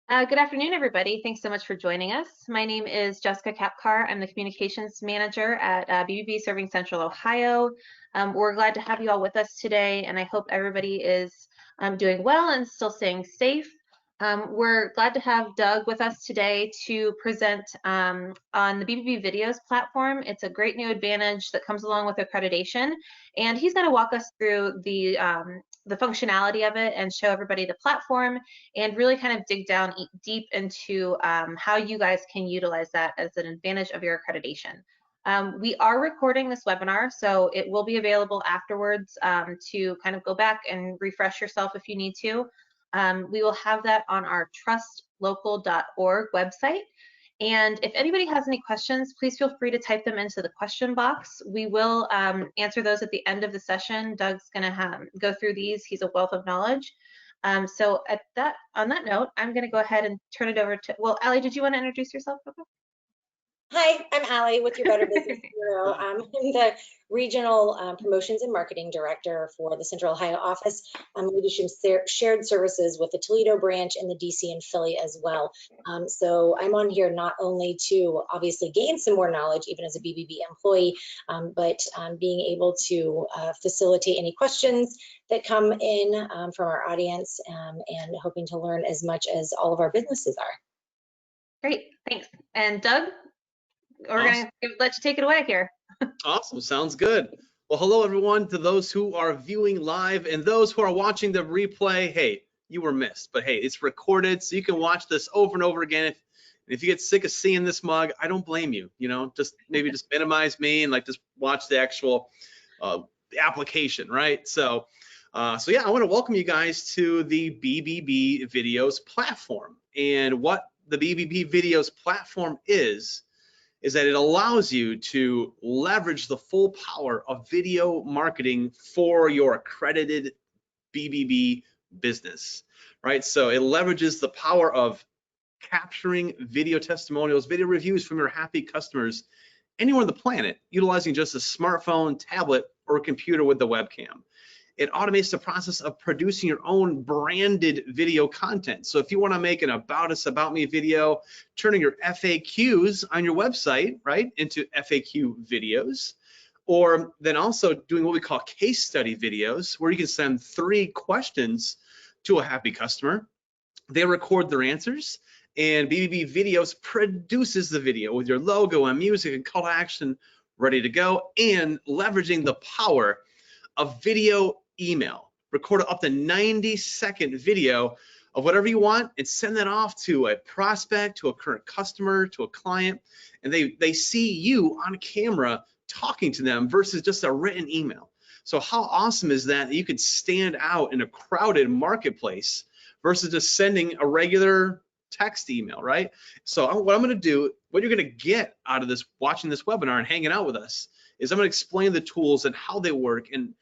Good afternoon, everybody. Thanks so much for joining us. My name is Jessica Kapkar. I'm the Communications Manager at BBB serving Central Ohio. We're glad to have you all with us today, and I hope everybody is doing well and still staying safe. We're glad to have Doug with us today to present on the BBB Videos platform. It's a great new advantage that comes along with accreditation, and he's going to walk us through the functionality of it and show everybody the platform and really kind of dig down deep into how you guys can utilize that as an advantage of your accreditation. We are recording this webinar, so it will be available afterwards to kind of go back and refresh yourself if you need to. We will have that on our trustlocal.org website. And if anybody has any questions, please feel free to type them into the question box. We will answer those at the end of the session. Doug's going to go through these. He's a wealth of knowledge. So on that note, I'm going to go ahead and turn it over to, well, Allie, did you want to introduce yourself? Hi, I'm Allie with your Better Business Bureau. I'm the Regional Promotions and Marketing Director for the Central Ohio office. We do some shared services with the Toledo branch and the DC and Philly as well. So I'm on here not only to obviously gain some more knowledge, even as a BBB employee, but being able to facilitate any questions that come in from our audience and hoping to learn as much as all of our businesses are. Great, thanks. And Doug? We're going to let you take it away here. Awesome, sounds good. Well, hello everyone, to those who are viewing live and those who are watching the replay. Hey, you were missed, but hey, it's recorded so you can watch this over and over again. If you get sick of seeing this mug, I don't blame you. You know, maybe just minimize me and just watch the actual application, right? So yeah, I want to welcome you guys to the BBB Videos platform. And what the BBB Videos platform is that it allows you to leverage the full power of video marketing for your accredited BBB business, right? So it leverages the power of capturing video testimonials, video reviews from your happy customers anywhere on the planet, utilizing just a smartphone, tablet, or computer with the webcam. It automates the process of producing your own branded video content. So if you want to make an About Us, About Me video, turning your FAQs on your website, right, into FAQ videos, or then also doing what we call case study videos, where you can send 3 questions to a happy customer. They record their answers, and BBB Videos produces the video with your logo and music and call to action ready to go, and leveraging the power of video email. Record up to 90-second video of whatever you want and send that off to a prospect, to a current customer, to a client, and they see you on camera talking to them versus just a written email. So how awesome is that you could stand out in a crowded marketplace versus just sending a regular text email, right? So what I'm going to do, what you're going to get out of this, watching this webinar and hanging out with us, is I'm going to explain the tools and how they work and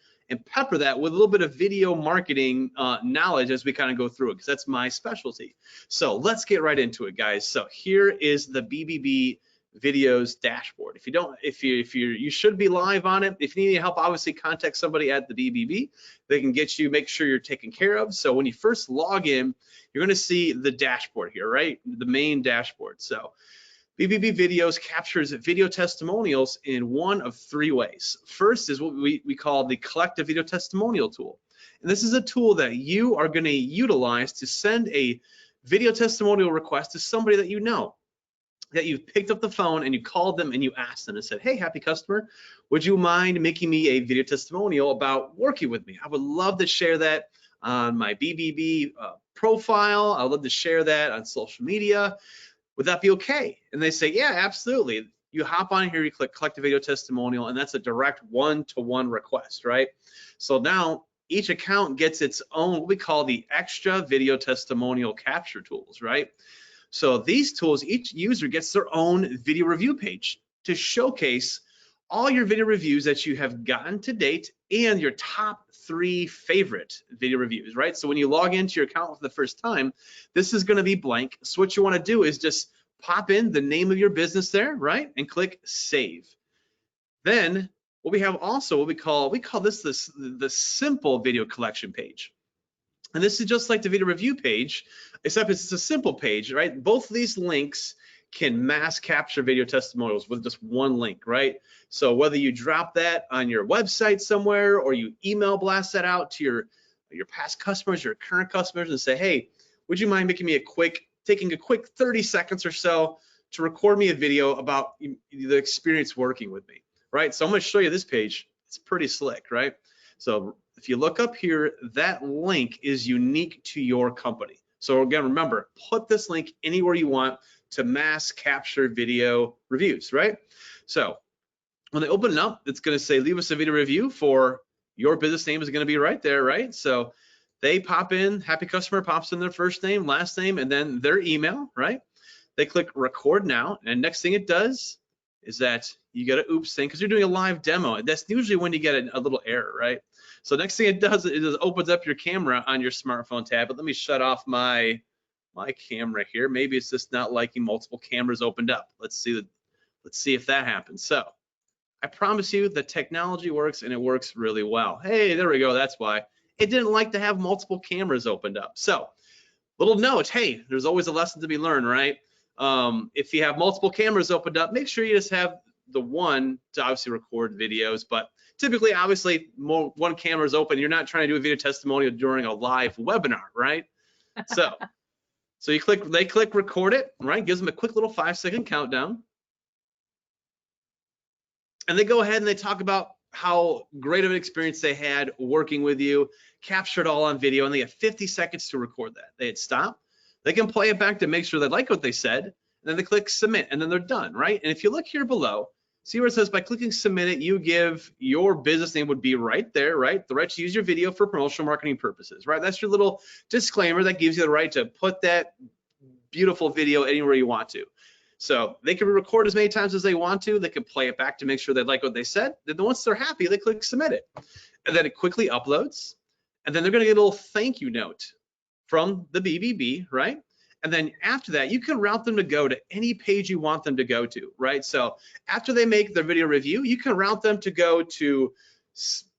pepper that with a little bit of video marketing knowledge as we kind of go through it, because that's my specialty. So let's get right into it, guys. So here is the BBB Videos dashboard. You should be live on it. If you need any help, obviously contact somebody at the BBB. They can get you, make sure you're taken care of. So when you first log in, you're going to see the dashboard here, right? The main dashboard. So BBB Videos captures video testimonials in one of 3 ways. First is what we call the collective video testimonial tool. And this is a tool that you are going to utilize to send a video testimonial request to somebody that you know, that you've picked up the phone and you called them and you asked them and said, hey, happy customer, would you mind making me a video testimonial about working with me? I would love to share that on my BBB profile. I'd love to share that on social media. Would that be okay? And they say, yeah, absolutely. You hop on here, you click collect a video testimonial, and that's a direct one-to-one request, right? So now each account gets its own, what we call the extra video testimonial capture tools, right? So these tools, each user gets their own video review page to showcase all your video reviews that you have gotten to date and your top 3 favorite video reviews, right? So when you log into your account for the first time, this is going to be blank. So what you want to do is just pop in the name of your business there, right? And click save. Then what we have also, what we call this the simple video collection page. And this is just like the video review page, except it's a simple page, right? Both of these links can mass capture video testimonials with just one link, right? So whether you drop that on your website somewhere or you email blast that out to your past customers, your current customers, and say, hey, would you mind taking a quick 30 seconds or so to record me a video about the experience working with me, right? So I'm going to show you this page. It's pretty slick, right? So if you look up here, that link is unique to your company. So again, remember, put this link anywhere you want to mass capture video reviews, right? So when they open it up, it's going to say, leave us a video review for your business name is going to be right there, right? So they pop in, happy customer pops in their first name, last name, and then their email, right? They click record now, and next thing it does is that you get an oops thing because you're doing a live demo. That's usually when you get a little error, right? So next thing it does is it opens up your camera on your smartphone tab. But let me shut off my camera here. Maybe it's just not liking multiple cameras opened up. Let's see if that happens. So I promise you the technology works and it works really well. Hey, there we go. That's why it didn't like to have multiple cameras opened up. So little note, hey, there's always a lesson to be learned, right? If you have multiple cameras opened up, make sure you just have the one to obviously record videos, but typically, obviously, one camera is open. You're not trying to do a video testimonial during a live webinar, right? So they click record it, right? Gives them a quick little 5-second countdown. And they go ahead and they talk about how great of an experience they had working with you, capture it all on video, and they have 50 seconds to record that. They hit stop. They can play it back to make sure they like what they said, and then they click submit, and then they're done, right? And if you look here below, see where it says by clicking submit it, you give your business name would be right there, right? The right to use your video for promotional marketing purposes, right? That's your little disclaimer that gives you the right to put that beautiful video anywhere you want to. So they can record as many times as they want to. They can play it back to make sure they like what they said. Then once they're happy, they click submit it. And then it quickly uploads. And then they're gonna get a little thank you note from the BBB, right? And then after that, you can route them to go to any page you want them to go to, right? So after they make their video review, you can route them to go to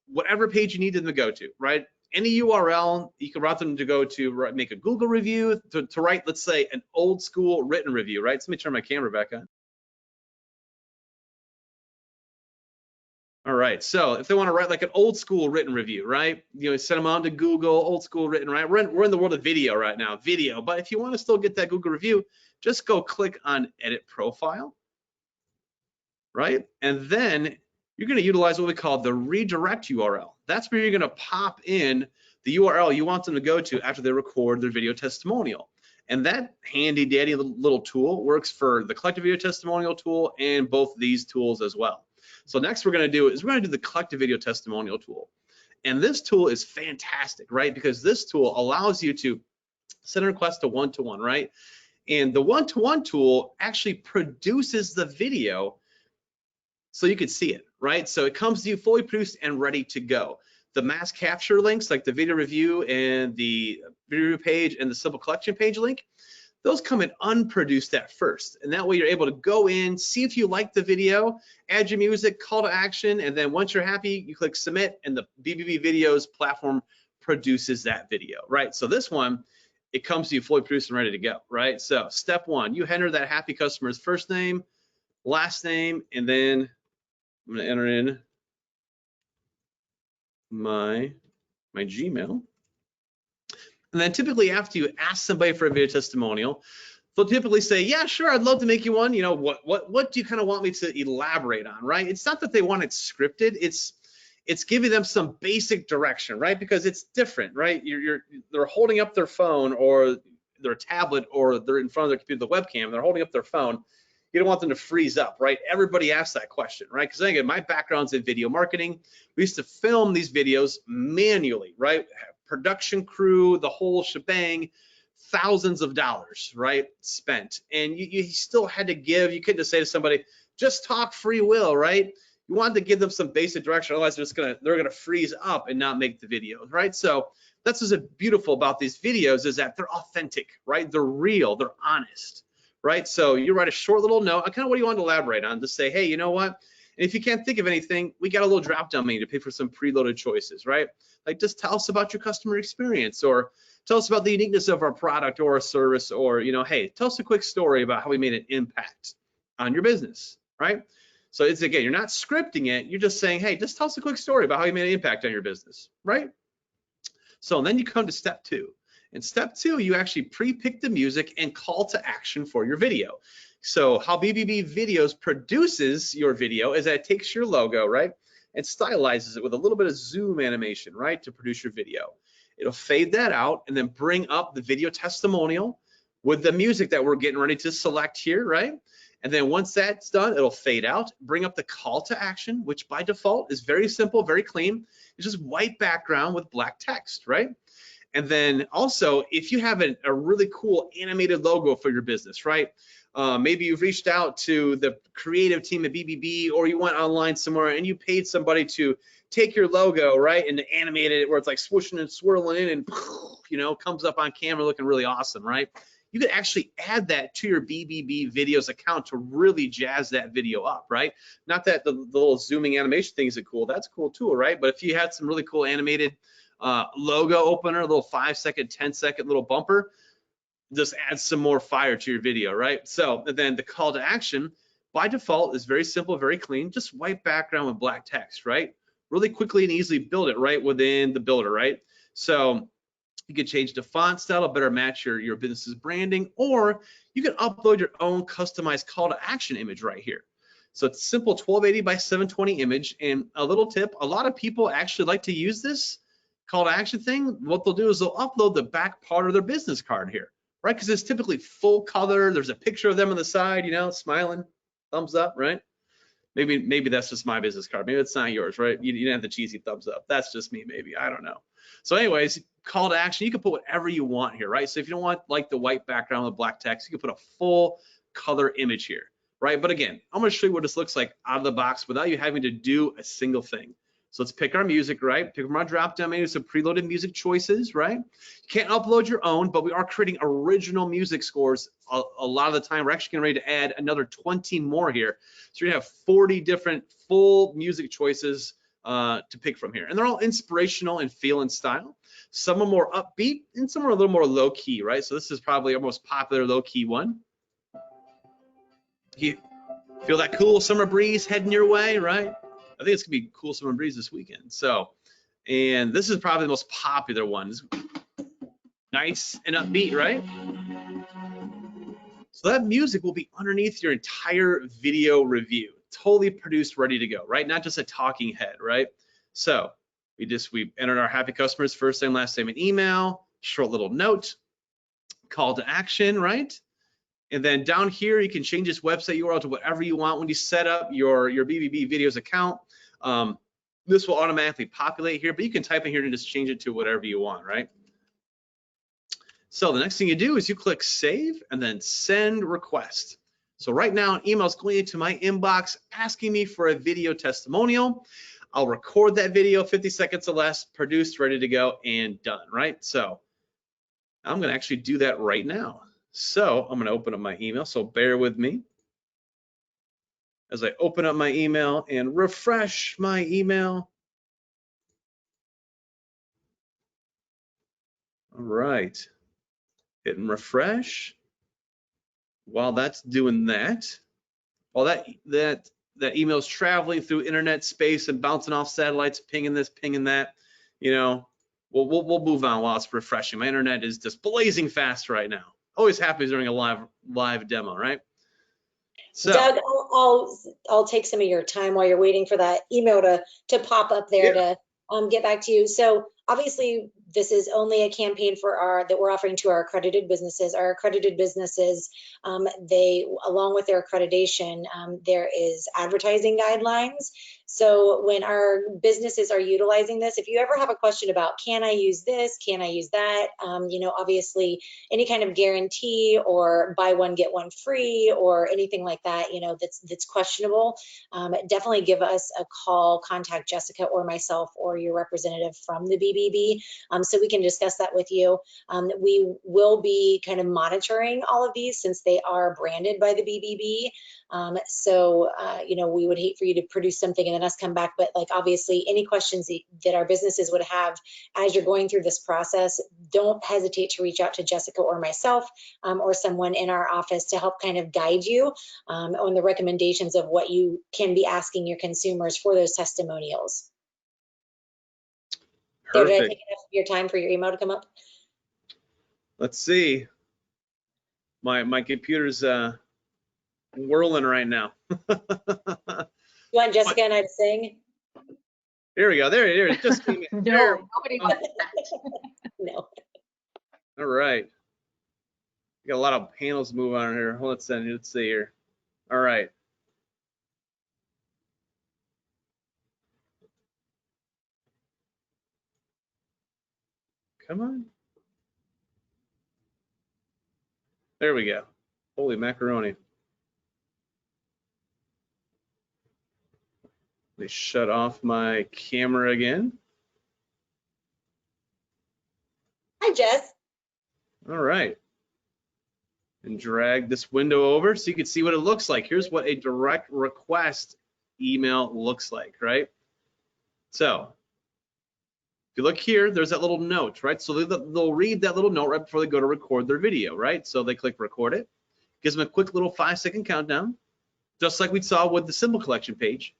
whatever page you need them to go to, right? Any URL, you can route them to go to make a Google review, to write, let's say, an old school written review, right? So let me turn my camera back on. All right, so if they want to write like an old school written review, right? You know, send them on to Google, old school written, right? We're in the world of video right now, video. But if you want to still get that Google review, just go click on edit profile, right? And then you're going to utilize what we call the redirect URL. That's where you're going to pop in the URL you want them to go to after they record their video testimonial. And that handy dandy little tool works for the collective video testimonial tool and both these tools as well. So next we're going to do the collective video testimonial tool. And this tool is fantastic, right? Because this tool allows you to send a request to one-to-one, right? And the one-to-one tool actually produces the video so you can see it, right? So it comes to you fully produced and ready to go. The mass capture links, like the video review and the video review page and the simple collection page link, those come in unproduced at first. And that way you're able to go in, see if you like the video, add your music, call to action, and then once you're happy, you click submit and the BBB Videos platform produces that video, right? So this one, it comes to you fully produced and ready to go, right? So step one, you enter that happy customer's first name, last name, and then I'm gonna enter in my Gmail. And then typically after you ask somebody for a video testimonial, they'll typically say, yeah, sure, I'd love to make you one. You know, what do you kind of want me to elaborate on, right? It's not that they want it scripted, it's giving them some basic direction, right? Because it's different, right? They're holding up their phone or their tablet or they're in front of their computer, the webcam, they're holding up their phone. You don't want them to freeze up, right? Everybody asks that question, right? Because again, my background's in video marketing. We used to film these videos manually, right? Production crew, the whole shebang, thousands of dollars, right, spent. And you still had to give, you couldn't just say to somebody, just talk free will, right? You wanted to give them some basic direction, otherwise they're gonna freeze up and not make the videos, right? So that's what's beautiful about these videos is that they're authentic, right? They're real, they're honest, right? So you write a short little note, kind of what do you want to elaborate on? Just say, hey, you know what? And if you can't think of anything, we got a little drop-down menu to pick for some preloaded choices, right? Like just tell us about your customer experience, or tell us about the uniqueness of our product or a service, or, you know, hey, tell us a quick story about how we made an impact on your business, right? So it's, again, you're not scripting it, you're just saying, hey, just tell us a quick story about how you made an impact on your business, right? So then you come to step 2. In step 2, you actually pre-pick the music and call to action for your video. So how BBB Videos produces your video is that it takes your logo, right, and stylizes it with a little bit of zoom animation, right, to produce your video. It'll fade that out and then bring up the video testimonial with the music that we're getting ready to select here, right? And then once that's done, it'll fade out, bring up the call to action, which by default is very simple, very clean. It's just white background with black text, right? And then also, if you have a really cool animated logo for your business, right? Maybe you've reached out to the creative team at BBB, or you went online somewhere and you paid somebody to take your logo, right, and animate it where it's like swooshing and swirling in and, you know, comes up on camera looking really awesome, right? You could actually add that to your BBB Videos account to really jazz that video up, right? Not that the little zooming animation thing isn't cool, that's a cool tool, right? But if you had some really cool animated logo opener, a little 5-second, 10-second little bumper, just add some more fire to your video, right? So then the call to action by default is very simple, very clean, just white background with black text, right? Really quickly and easily build it right within the builder, right? So you could change the font style to better match your business's branding, or you can upload your own customized call to action image right here. So it's a simple 1280 by 720 image. And a little tip, a lot of people actually like to use this call to action thing. What they'll do is they'll upload the back part of their business card here, right? Because it's typically full color. There's a picture of them on the side, you know, smiling, thumbs up, right? Maybe that's just my business card. Maybe it's not yours, right? You didn't have the cheesy thumbs up. That's just me, maybe. I don't know. So anyways, call to action, you can put whatever you want here, right? So if you don't want like the white background with black text, you can put a full color image here, right? But again, I'm gonna show you what this looks like out of the box without you having to do a single thing. So let's pick our music, right? Pick from our drop-down menu, some preloaded music choices, right? You can't upload your own, but we are creating original music scores a lot of the time. We're actually getting ready to add another 20 more here. So you're gonna have 40 different full music choices to pick from here. And they're all inspirational in feel and style. Some are more upbeat and some are a little more low key, right? So this is probably our most popular low key one. You feel that cool summer breeze heading your way, right? I think it's gonna be cool summer breeze this weekend. So, and this is probably the most popular one. It's nice and upbeat, right? So that music will be underneath your entire video review, totally produced, ready to go, right? Not just a talking head, right? So we entered our happy customers' first name, last name, and email, short little note, call to action, right? And then down here, you can change this website URL to whatever you want when you set up your BBB Videos account. This will automatically populate here, but you can type in here and just change it to whatever you want, right? So the next thing you do is you click save and then send request. So right now, an email is going into my inbox asking me for a video testimonial. I'll record that video, 50 seconds or less, produced, ready to go, and done, right? So I'm gonna actually do that right now. So I'm gonna open up my email, so bear with me as I open up my email and refresh my email. All right, hitting refresh. While that's doing that, while that email is traveling through internet space and bouncing off satellites, pinging this, pinging that, you know, we'll move on while it's refreshing. My internet is just blazing fast right now. Always happens during a live demo, right? So, Doug, I'll take some of your time while you're waiting for that email to pop up there to get back to you. So obviously, this is only a campaign for that we're offering to our accredited businesses. Our accredited businesses, they, along with their accreditation, there is advertising guidelines. So when our businesses are utilizing this, if you ever have a question about, can I use this, can I use that, you know, obviously any kind of guarantee or buy one, get one free or anything like that, you know, that's questionable, definitely give us a call, contact Jessica or myself or your representative from the BBB. so we can discuss that with you. We will be kind of monitoring all of these since they are branded by the BBB. You know, we would hate for you to produce something and then us come back, but like obviously any questions that our businesses would have as you're going through this process, don't hesitate to reach out to Jessica or myself or someone in our office to help kind of guide you on the recommendations of what you can be asking your consumers for those testimonials. So did I take enough of your time for your email to come up? Let's see. My computer's whirling right now. You want Jessica and I to sing? There we go. There it is. Just came in. No, nobody wants that. No. All right. We got a lot of panels to move on here. Let's see here. All right. Come on. There we go. Holy macaroni. Let me shut off my camera again. Hi, Jess. All right. And drag this window over so you can see what it looks like. Here's what a direct request email looks like, right? So if you look here, there's that little note, right? So they'll read that little note right before they go to record their video, right? So they click record it, gives them a quick little 5-second countdown, just like we saw with the symbol collection page.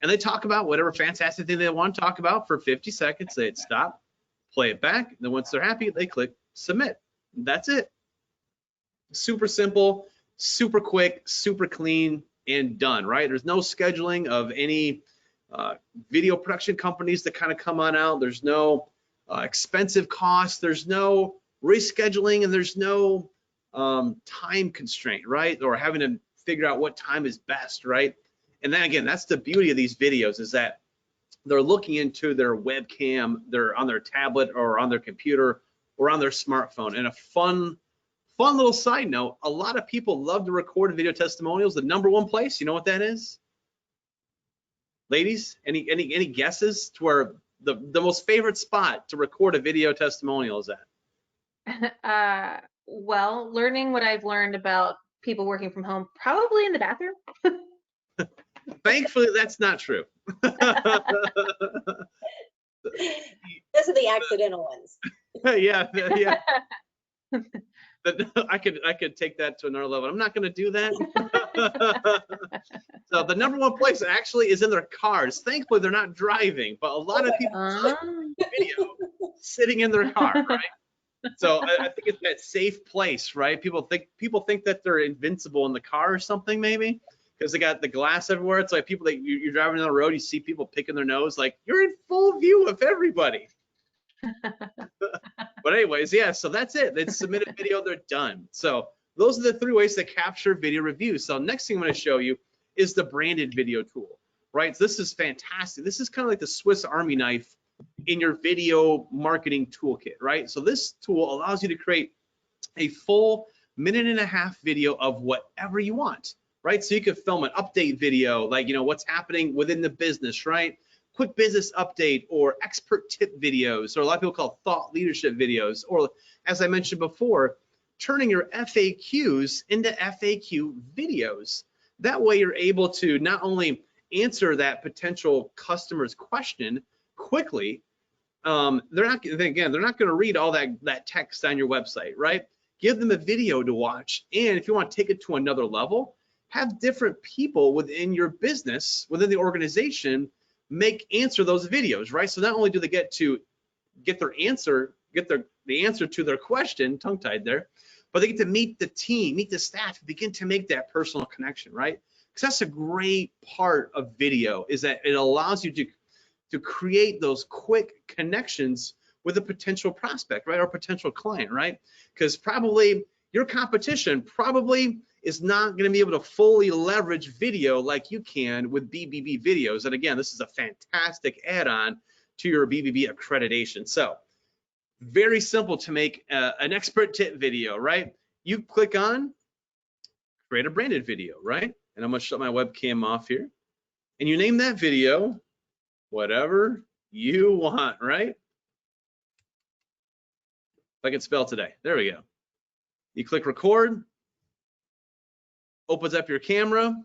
And they talk about whatever fantastic thing they want to talk about for 50 seconds. They hit stop, play it back. And then once they're happy, they click submit. That's it. Super simple, super quick, super clean, and done, right? There's no scheduling of any video production companies that kind of come on out. There's no expensive costs. There's no rescheduling, and there's no time constraint, right? Or having to figure out what time is best, right? And then again, that's the beauty of these videos, is that they're looking into their webcam, they're on their tablet or on their computer or on their smartphone. And a fun little side note, a lot of people love to record video testimonials. The #1 place, you know what that is? Ladies, any guesses to where the most favorite spot to record a video testimonial is at? Well, learning what I've learned about people working from home, probably in the bathroom. Thankfully, that's not true. Those are the accidental ones. Yeah. I could take that to another level. I'm not going to do that. So the #1 place actually is in their cars. Thankfully, they're not driving, but a lot of people video sitting in their car, right? So I think it's that safe place, right? People think that they're invincible in the car or something, maybe, because they got the glass everywhere. It's like people that you're driving down the road, you see people picking their nose, like you're in full view of everybody. But anyways, yeah, so that's it. They submit a video, they're done. So those are the 3 ways to capture video reviews. So next thing I'm going to show you is the branded video tool, right? So this is fantastic. This is kind of like the Swiss Army knife in your video marketing toolkit, right? So this tool allows you to create a full 1.5-minute video of whatever you want, right? So you could film an update video, like, what's happening within the business, right? Quick business update, or expert tip videos, or a lot of people call thought leadership videos, or as I mentioned before, turning your FAQs into FAQ videos. That way you're able to not only answer that potential customer's question quickly, they're not going to read all that text on your website, right? Give them a video to watch, and if you want to take it to another level, have different people within your business, within the organization, answer those videos, right? So not only do they get the answer to their question, tongue-tied there, but they get to meet the team, meet the staff, begin to make that personal connection, right? Because that's a great part of video, is that it allows you to create those quick connections with a potential prospect, right, or potential client, right? Because probably your competition is not going to be able to fully leverage video like you can with BBB videos. And again, this is a fantastic add-on to your BBB accreditation. So very simple to make an expert tip video, right? You click on create a branded video, right? And I'm going to shut my webcam off here. And you name that video whatever you want, right? I can spell today. There we go. You click record, opens up your camera.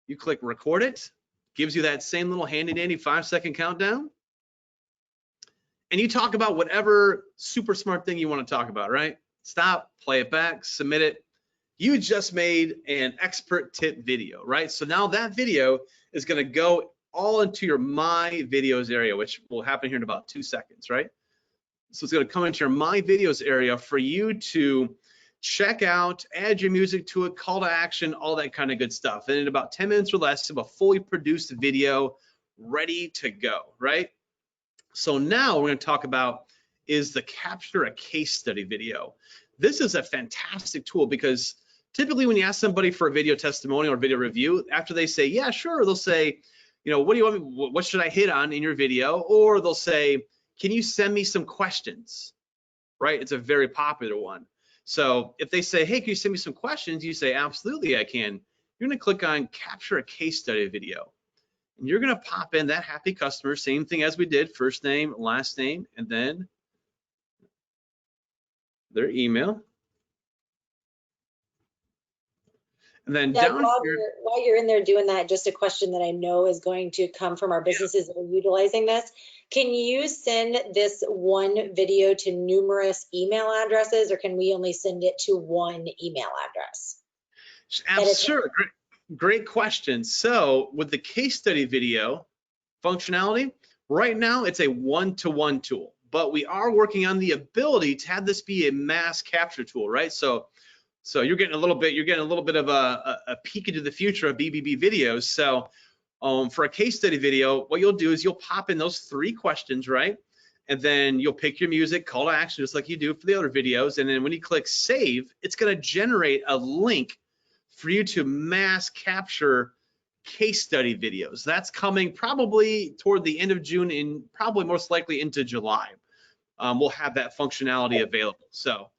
You click record it, gives you that same little handy dandy 5-second countdown. And you talk about whatever super smart thing you want to talk about, right? Stop, play it back, submit it. You just made an expert tip video, right? So now that video is going to go all into your My Videos area, which will happen here in about 2 seconds, right? So it's going to come into your My Videos area for you to check out, add your music to it, call to action, all that kind of good stuff. And in about 10 minutes or less, you have a fully produced video ready to go, right? So now we're going to talk about is the capture a case study video. This is a fantastic tool because typically when you ask somebody for a video testimonial or video review, after they say, yeah, sure, they'll say, you know, what do you want me, what should I hit on in your video? Or they'll say, can you send me some questions, right? It's a very popular one. So if they say, hey, can you send me some questions? You say, absolutely, I can. You're going to click on capture a case study video. And you're going to pop in that happy customer, same thing as we did, first name, last name, and then their email. And then Doug, down here, while you're in there doing that, just a question that I know is going to come from our businesses that are utilizing this. Can you send this one video to numerous email addresses, or can we only send it to one email address? Sure, great question. So with the case study video functionality, right now it's a one-to-one tool, but we are working on the ability to have this be a mass capture tool, right? So you're getting a little bit of a peek into the future of BBB videos. So for a case study video, what you'll do is you'll pop in those 3 questions, right? And then you'll pick your music, call to action, just like you do for the other videos. And then when you click save, it's going to generate a link for you to mass capture case study videos. That's coming probably toward the end of June and probably most likely into July. We'll have that functionality available. So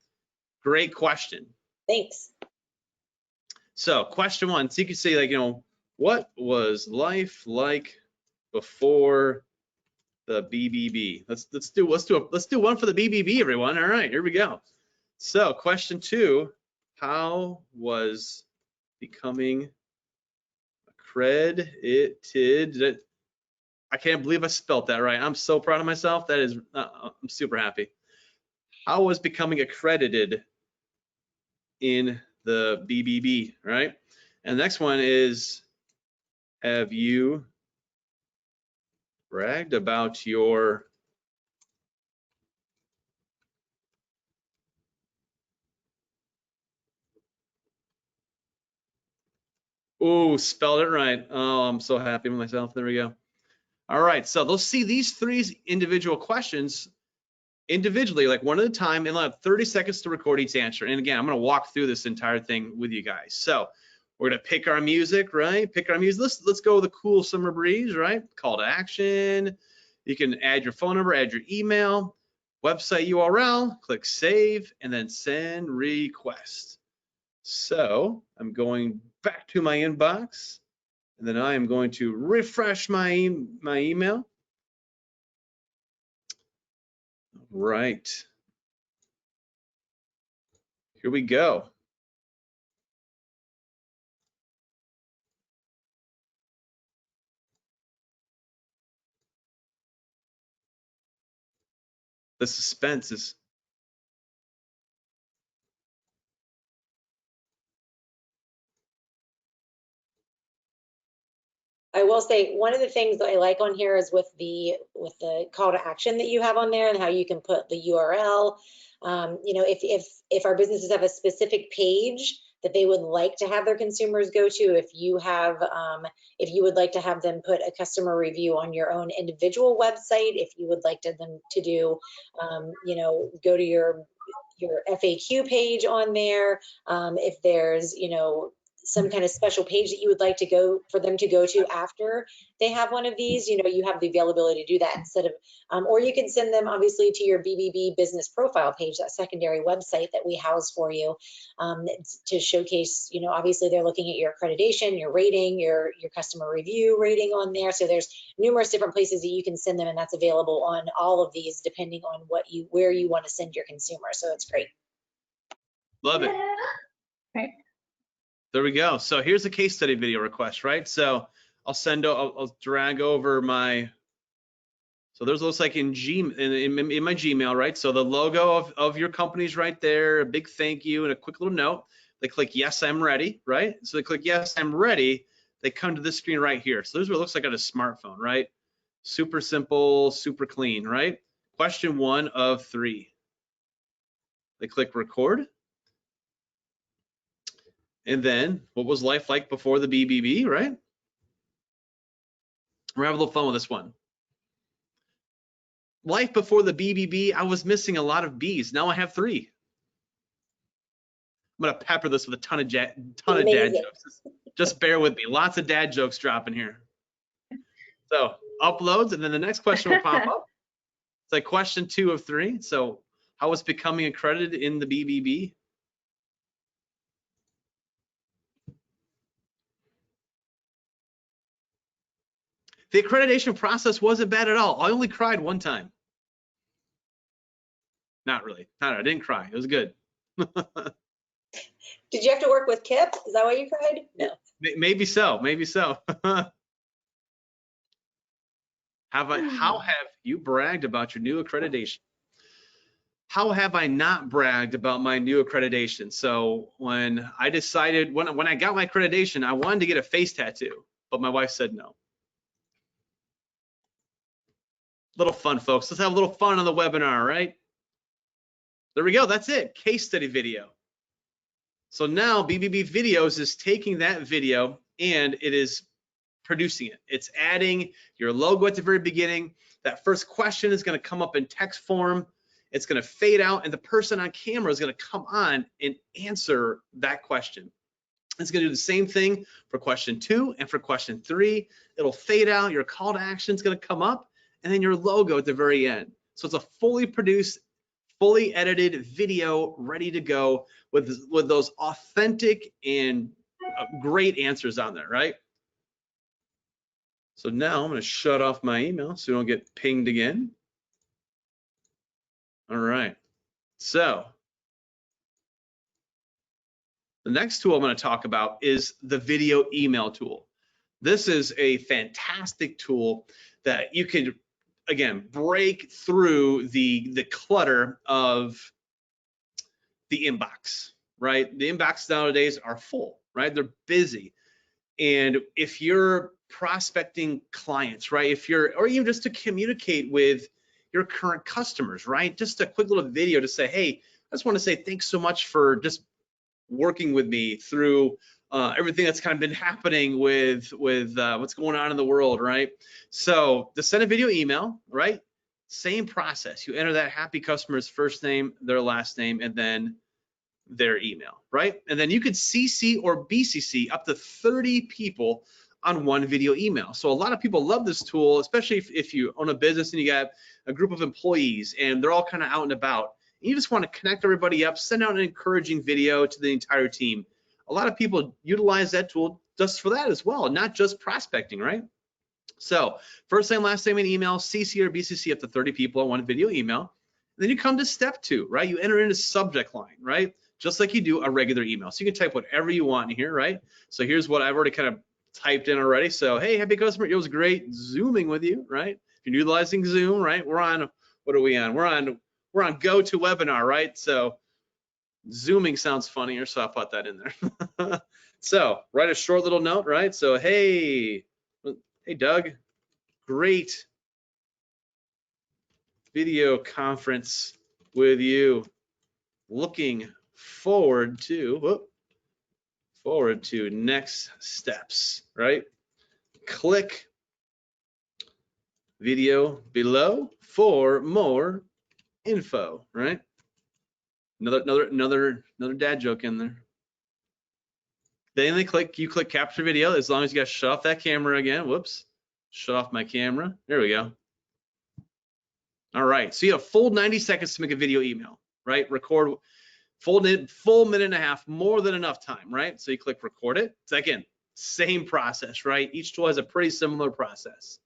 great question. Thanks. So question 1, so you can say, like, you know, what was life like before the BBB? Let's do one for the BBB, everyone. All right, here we go. So question 2, how was becoming accredited? I can't believe I spelled that right. I'm so proud of myself. That is, I'm super happy. How was becoming accredited in the BBB, right? And the next one is, have you bragged about your spelled it right. Oh, I'm so happy with myself. There we go. All right, so they'll see these 3 individual questions individually, like one at a time, and they'll have 30 seconds to record each answer. And again, I'm going to walk through this entire thing with you guys. So we're going to pick our music, right? Pick our music. Let's go with a cool summer breeze, right? Call to action. You can add your phone number, add your email, website URL, click save, and then send request. So I'm going back to my inbox, and then I am going to refresh my email. Right. Here we go. The suspense is. I will say one of the things that I like on here is with the call to action that you have on there and how you can put the URL. You know, if our businesses have a specific page that they would like to have their consumers go to, if you would like to have them put a customer review on your own individual website, if you would like them to do, you know, go to your FAQ page on there, if there's, you know, some kind of special page that you would like to go for them to go to after they have one of these, you have the availability to do that instead of, or you can send them obviously to your BBB business profile page, that secondary website that we house for you, to showcase, obviously they're looking at your accreditation, your rating, your customer review rating on there. So there's numerous different places that you can send them, and that's available on all of these depending on where you want to send your consumer. So it's great. Love it. Right. There we go. So here's a case study video request, right? So I'll drag over my, so there's looks like in my Gmail, right? So the logo of your company's right there, a big thank you and a quick little note. They click yes, I'm ready, right? So they click yes, I'm ready. They come to this screen right here. So this is what it looks like on a smartphone, right? Super simple, super clean, right? Question 1 of 3. They click record. And then what was life like before the BBB, right? We're having a little fun with this one. Life before the BBB, I was missing a lot of B's. Now I have 3. I'm gonna pepper this with a ton of dad jokes. Just bear with me. Lots of dad jokes dropping here. So uploads, and then the next question will pop up. It's like question 2 of 3. So how was becoming accredited in the BBB? The accreditation process wasn't bad at all. I only cried one time. Not really. I didn't cry. It was good. Did you have to work with Kip? Is that why you cried? No. Maybe so. Maybe so. How have you bragged about your new accreditation? How have I not bragged about my new accreditation? So when I decided, when I got my accreditation, I wanted to get a face tattoo, but my wife said no. Little fun, folks. Let's have a little fun on the webinar, right? There we go. That's it. Case study video. So now BBB Videos is taking that video and it is producing it. It's adding your logo at the very beginning. That first question is going to come up in text form. It's going to fade out, and the person on camera is going to come on and answer that question. It's going to do the same thing for question 2 and for question 3. It'll fade out. Your call to action is going to come up, and then your logo at the very end. So it's a fully produced, fully edited video ready to go with those authentic and great answers on there, right? So now I'm going to shut off my email so we don't get pinged again. All right. So the next tool I'm going to talk about is the video email tool. This is a fantastic tool that you can, again, break through the clutter of the inbox, right? The inbox nowadays are full, right? They're busy. And if you're prospecting clients, right? Or even just to communicate with your current customers, right? Just a quick little video to say, hey, I just want to say thanks so much for just working with me through everything that's kind of been happening with what's going on in the world, right? So to send a video email, right? Same process. You enter that happy customer's first name, their last name, and then their email, right? And then you could CC or BCC up to 30 people on one video email. So a lot of people love this tool, especially if you own a business and you got a group of employees and they're all kind of out and about. And you just want to connect everybody up, send out an encouraging video to the entire team. A lot of people utilize that tool just for that as well, not just prospecting, right? So first name, last name, and email, CC or BCC up to 30 people on one video email. And then you come to step 2, right? You enter in a subject line, right? Just like you do a regular email. So you can type whatever you want in here, right? So here's what I've already kind of typed in already. So, hey, happy customer, it was great Zooming with you, right? If you're utilizing Zoom, right? We're on, what are we on? We're on GoToWebinar, right? So Zooming sounds funnier, so I put that in there. So write a short little note, right? So, hey Doug, great video conference with you. Looking forward to next steps, right? Click video below for more info, right? Another dad joke in there. Then you click capture video, as long as you guys shut off that camera again. Whoops, shut off my camera. There we go. All right, so you have full 90 seconds to make a video email, right? Record full minute and a half, more than enough time, right? So you click record it. So again, same process, right? Each tool has a pretty similar process.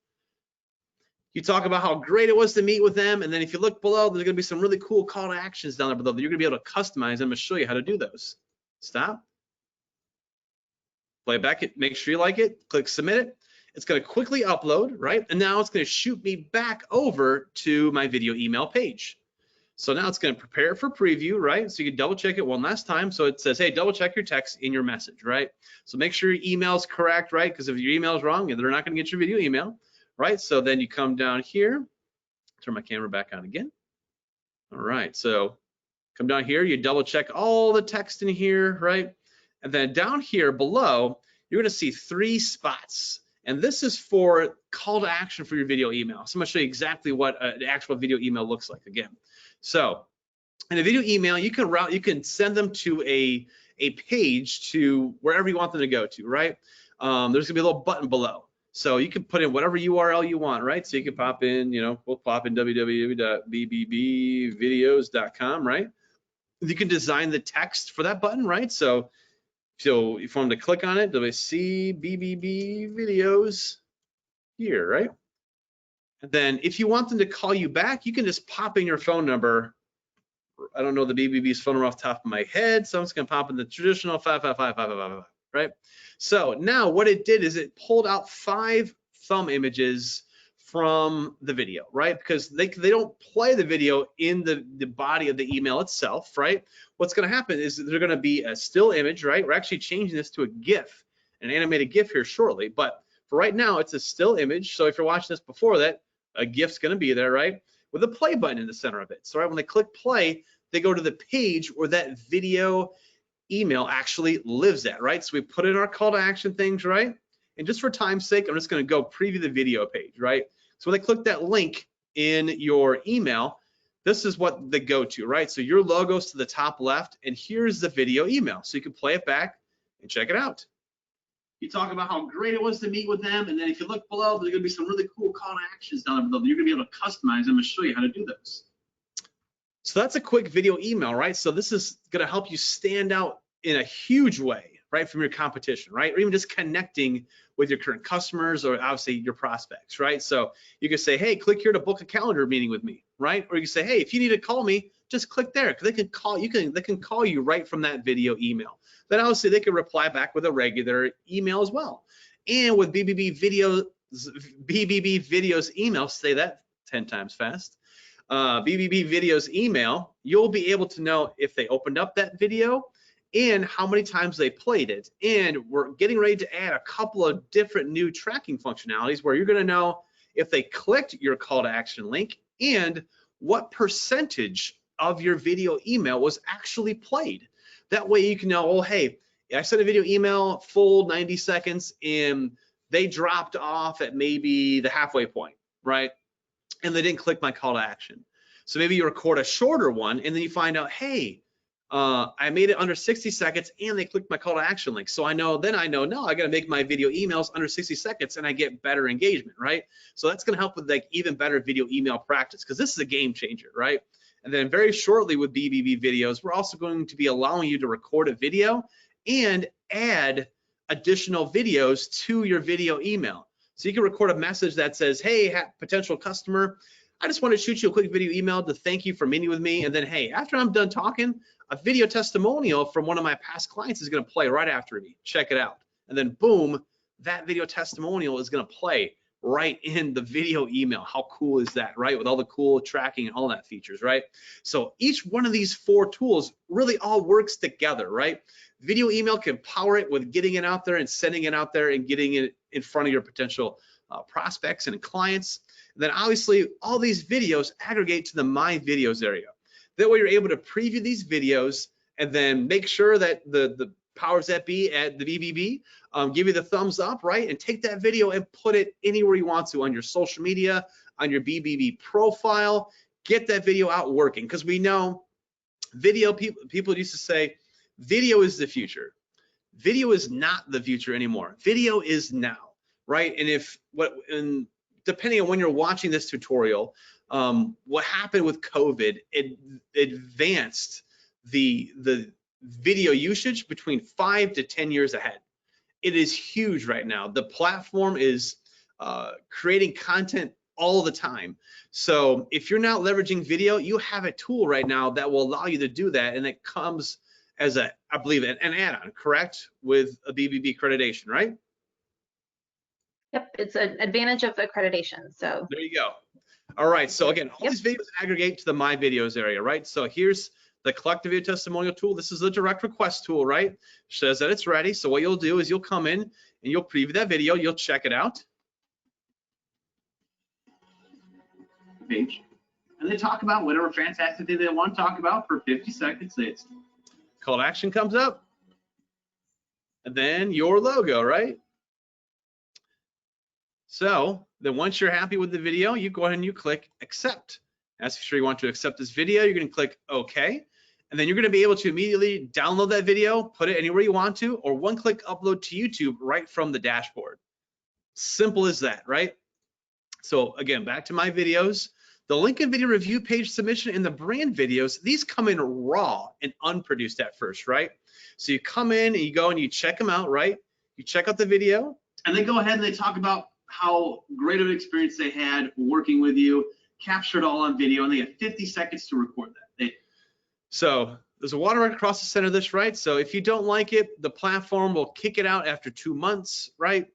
You talk about how great it was to meet with them, and then if you look below, there's gonna be some really cool call to actions down there below that you're gonna be able to customize. I'm gonna show you how to do those. Stop. Play it back, make sure you like it, click submit it. It's gonna quickly upload, right? And now it's gonna shoot me back over to my video email page. So now it's gonna prepare it for preview, right? So you can double check it one last time. So it says, hey, double check your text in your message, right? So make sure your email is correct, right? Because if your email is wrong, they're not gonna get your video email, right? So then you come down here, turn my camera back on again. All right, so come down here, you double check all the text in here, right? And then down here below, you're gonna see 3 spots. And this is for call to action for your video email. So I'm gonna show you exactly what an actual video email looks like again. So in a video email, you can send them to a page to wherever you want them to go to, right? There's gonna be a little button below. So you can put in whatever URL you want, right? So you can pop in, we'll pop in www.bbbvideos.com, right? You can design the text for that button, right? So if you want them to click on it, they'll see BBB videos here, right? And then if you want them to call you back, you can just pop in your phone number. I don't know the BBB's phone number off the top of my head, so I'm just gonna pop in the traditional 555-5555, right? So now what it did is it pulled out 5 thumb images from the video, right? Because they don't play the video in the body of the email itself, right? What's gonna happen is they're gonna be a still image, right? We're actually changing this to a GIF, an animated GIF here shortly, but for right now, it's a still image. So if you're watching this before that, a GIF's gonna be there, right? With a play button in the center of it. So right when they click play, they go to the page where that video email actually lives at, right? So we put in our call to action things, right? And just for time's sake, I'm just gonna go preview the video page, right? So when they click that link in your email, this is what they go to, right? So your logo's to the top left, and here's the video email. So you can play it back and check it out. You talk about how great it was to meet with them, and then if you look below, there's gonna be some really cool call to actions down there below that you're gonna be able to customize. I'm gonna show you how to do those. So that's a quick video email, right? So this is gonna help you stand out in a huge way, right, from your competition, right? Or even just connecting with your current customers or obviously your prospects, right? So you can say, hey, click here to book a calendar meeting with me, right? Or you can say, hey, if you need to call me, just click there, because they can call you right from that video email. Then obviously they can reply back with a regular email as well. And with BBB Videos email, say that 10 times fast. BBB Videos email, you'll be able to know if they opened up that video and how many times they played it. And we're getting ready to add a couple of different new tracking functionalities where you're gonna know if they clicked your call to action link and what percentage of your video email was actually played. That way you can know, oh, hey, I sent a video email full 90 seconds and they dropped off at maybe the halfway point, right? And they didn't click my call to action. So maybe you record a shorter one and then you find out, hey, I made it under 60 seconds and they clicked my call to action link. So then I know, no, I gotta make my video emails under 60 seconds and I get better engagement, right? So that's gonna help with like even better video email practice, because this is a game changer, right? And then very shortly with BBB videos, we're also going to be allowing you to record a video and add additional videos to your video email. So you can record a message that says, hey, potential customer, I just want to shoot you a quick video email to thank you for meeting with me. And then, hey, after I'm done talking, a video testimonial from one of my past clients is going to play right after me. Check it out. And then boom, that video testimonial is going to play right in the video email. How cool is that, right? With all the cool tracking and all that features, right? So each one of these 4 tools really all works together, right? Video email can power it with getting it out there and sending it out there and getting it in front of your potential prospects and clients. And then obviously all these videos aggregate to the My Videos area. That way you're able to preview these videos and then make sure that the powers that be at the BBB give you the thumbs up, right? And take that video and put it anywhere you want to, on your social media, on your BBB profile. Get that video out working, because we know video, people used to say, video is the future. Video is not the future anymore. Video is now, right? And depending on when you're watching this tutorial, what happened with COVID, it advanced the video usage between 5 to 10 years ahead. It is huge right now. The platform is creating content all the time. So if you're not leveraging video, you have a tool right now that will allow you to do that, and it comes as I believe, an add-on, correct, with a BBB accreditation, right? Yep, it's an advantage of accreditation. So there you go. All right, so again, all these videos aggregate to the My Videos area, right? So here's the collect video testimonial tool. This is the direct request tool, right? Says that it's ready. So what you'll do is you'll come in and you'll preview that video. You'll check it out. Page. And they talk about whatever fantastic thing they want to talk about for 50 seconds. It's call to action comes up. And then your logo, right? So then once you're happy with the video, you go ahead and you click accept. Ask if you want to accept this video, you're going to click OK. And then you're going to be able to immediately download that video, put it anywhere you want to, or one-click upload to YouTube right from the dashboard. Simple as that, right? So again, back to My Videos. The link and video review page submission and the brand videos, these come in raw and unproduced at first, right? So you come in and you go and you check them out, right? You check out the video and they go ahead and they talk about how great of an experience they had working with you, captured all on video, and they have 50 seconds to record that. So there's a watermark across the center of this, right? So if you don't like it, the platform will kick it out after 2 months, right?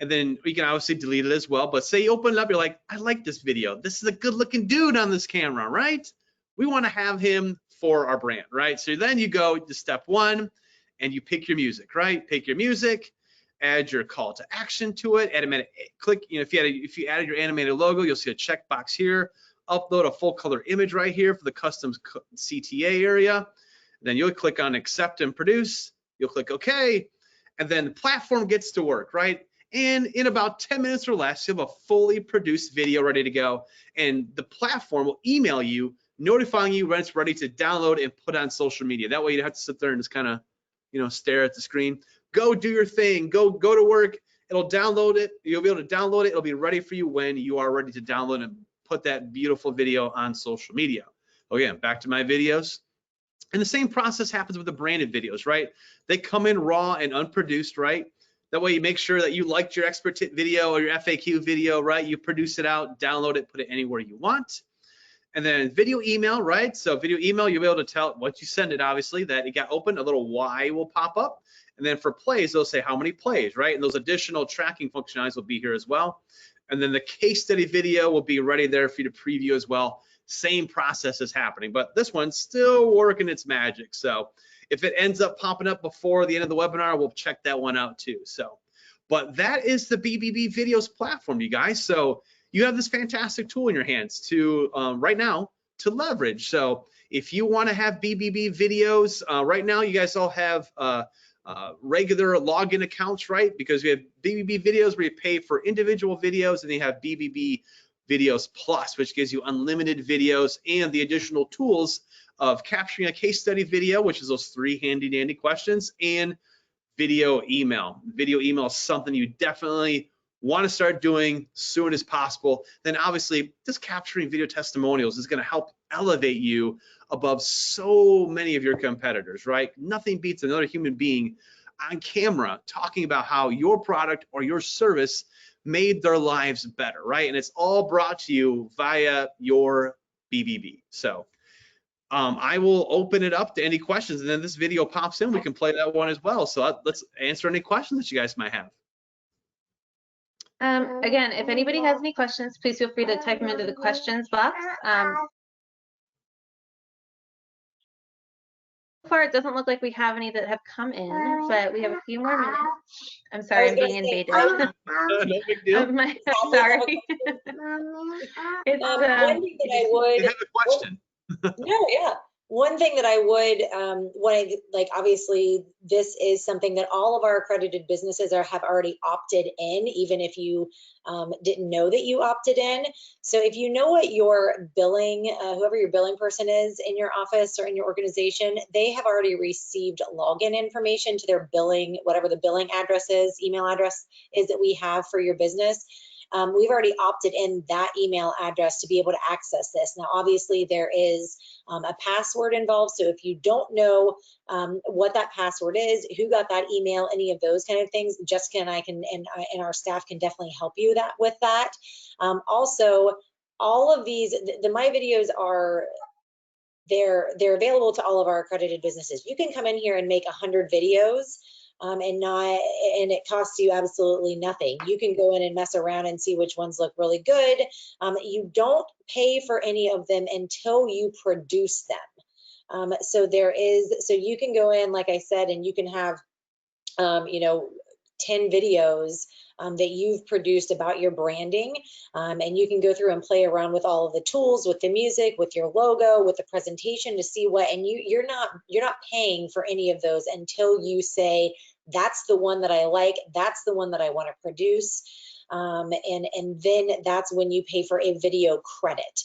And then you can obviously delete it as well. But say you open it up, you're like, I like this video. This is a good looking dude on this camera, right? We want to have him for our brand, right? So then you go to step 1 and you pick your music, right? Pick your music, add your call to action to it, click, if you added your animated logo, you'll see a checkbox here, upload a full color image right here for the custom CTA area. Then you'll click on accept and produce, you'll click OK, and then the platform gets to work, right? And in about 10 minutes or less, you have a fully produced video ready to go. And the platform will email you, notifying you when it's ready to download and put on social media. That way you don't have to sit there and just kind of, stare at the screen. Go do your thing, go to work. It'll download it. You'll be able to download it. It'll be ready for you when you are ready to download and put that beautiful video on social media. Again, back to My Videos. And the same process happens with the branded videos, right? They come in raw and unproduced, right? That way you make sure that you liked your expert tip video or your FAQ video, right? You produce it out, download it, put it anywhere you want. And then video email, right? So video email, you'll be able to tell once you send it, obviously, that it got opened, a little Y will pop up. And then for plays, they'll say how many plays, right? And those additional tracking functionalities will be here as well. And then the case study video will be ready there for you to preview as well. Same process is happening, but this one's still working its magic. So if it ends up popping up before the end of the webinar, we'll check that one out too. So, but that is the BBB Videos platform, you guys. So you have this fantastic tool in your hands to right now to leverage. So if you want to have BBB videos, right now you guys all have regular login accounts, right? Because we have BBB Videos where you pay for individual videos, and they have BBB Videos Plus, which gives you unlimited videos and the additional tools of capturing a case study video, which is those 3 handy dandy questions, and video email. Video email is something you definitely want to start doing soon as possible. Then obviously just capturing video testimonials is going to help elevate you above so many of your competitors, right? Nothing beats another human being on camera talking about how your product or your service made their lives better, right? And it's all brought to you via your BBB. So I will open it up to any questions, and then this video pops in, we can play that one as well. So let's answer any questions that you guys might have. Again, if anybody has any questions, please feel free to type them into the questions box. So far, it doesn't look like we have any that have come in, but we have a few more minutes. I'm sorry, I'm being invaded. No big deal. Sorry. One thing that I would. You have a question. No, yeah. One thing that I would want to, like, obviously this is something that all of our accredited businesses have already opted in, even if you didn't know that you opted in. So if you know what your billing, whoever your billing person is in your office or in your organization, they have already received login information to their billing, whatever the billing address is, email address is that we have for your business. We've already opted in that email address to be able to access this. Now, obviously, there is a password involved. So if you don't know what that password is, who got that email, any of those kind of things, Jessica and I can, and our staff can definitely help you with that. Also, all of these, the My Videos are, they're available to all of our accredited businesses. You can come in here and make 100 videos. And it costs you absolutely nothing. You can go in and mess around and see which ones look really good. You don't pay for any of them until you produce them. So you can go in, like I said, and you can have, 10 videos that you've produced about your branding, and you can go through and play around with all of the tools, with the music, with your logo, with the presentation to see what, and you're not paying for any of those until you say, that's the one that I like, that's the one that I want to produce. And then that's when you pay for a video credit.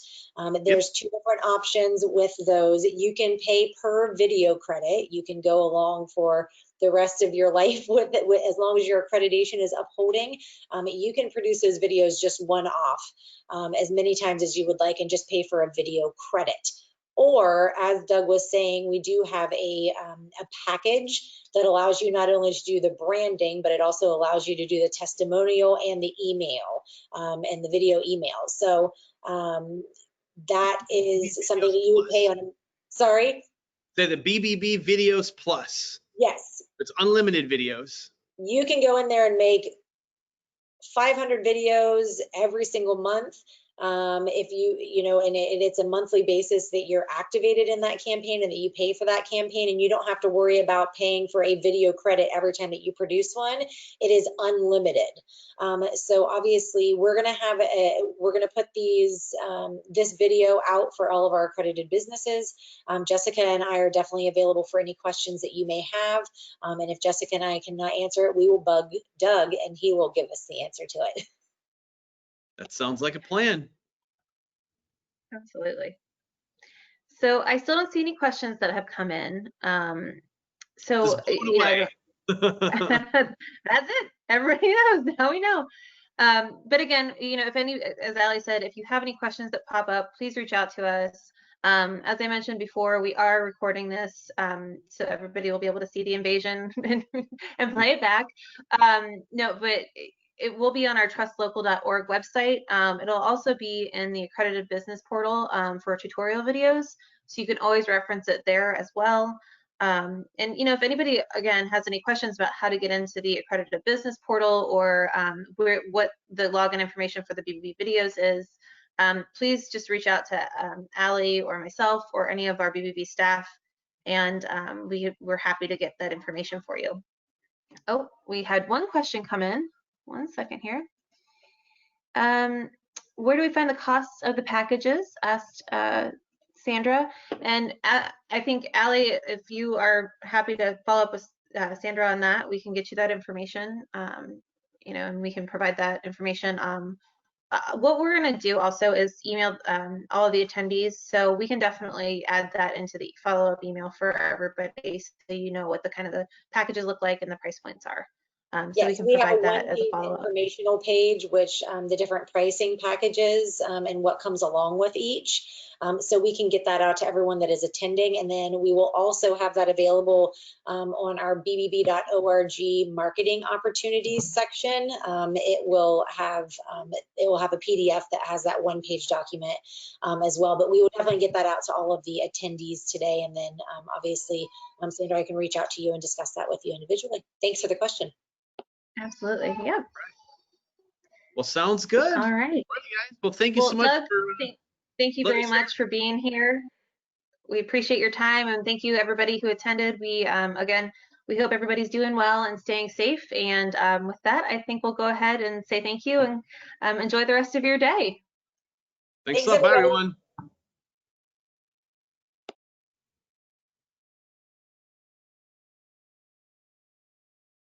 There's two different options with those. You can pay per video credit. You can go along for the rest of your life with it, as long as your accreditation is upholding. You can produce those videos just one-off as many times as you would like and just pay for a video credit. Or, as Doug was saying, we do have a package that allows you not only to do the branding, but it also allows you to do the testimonial and the email and the video email. So that is something that you would pay on. Sorry? Say the BBB Videos Plus. Yes. It's unlimited videos. You can go in there and make 500 videos every single month. If and it's a monthly basis that you're activated in that campaign and that you pay for that campaign, and you don't have to worry about paying for a video credit every time that you produce one. It is unlimited. So obviously we're gonna put this video out for all of our accredited businesses. Jessica and I are definitely available for any questions that you may have. And if Jessica and I cannot answer it, we will bug Doug and he will give us the answer to it. That sounds like a plan. Absolutely. So I still don't see any questions that have come in. So that's it. Everybody knows. Now we know. But again, if as Ali said, if you have any questions that pop up, please reach out to us. As I mentioned before, we are recording this, so everybody will be able to see the invasion and play it back. No, but it will be on our trustlocal.org website. It'll also be in the accredited business portal for tutorial videos, so you can always reference it there as well. And if anybody again has any questions about how to get into the accredited business portal or what the login information for the BBB videos is, please just reach out to Ali or myself or any of our BBB staff, and we're happy to get that information for you. Oh, we had one question come in. 1 second here. Where do we find the costs of the packages? Asked Sandra. And I think, Ali, if you are happy to follow up with Sandra on that, we can get you that information, and we can provide that information. What we're going to do also is email all of the attendees, so we can definitely add that into the follow-up email for everybody, so you know what the kind of the packages look like and the price points are. So yes, we can provide that have a as a follow-up informational page, which the different pricing packages and what comes along with each. So we can get that out to everyone that is attending, and then we will also have that available on our bbb.org marketing opportunities section. It will have a PDF that has that one-page document as well. But we will definitely get that out to all of the attendees today, and then obviously, Sandra, I can reach out to you and discuss that with you individually. Thanks for the question. Absolutely, yeah. Well, sounds good. All right. Well, thank you so much. Doug, thank you very much for being here. We appreciate your time, and thank you everybody who attended. We again, we hope everybody's doing well and staying safe. And with that, I think we'll go ahead and say thank you and enjoy the rest of your day. Thanks a lot. Bye, everyone.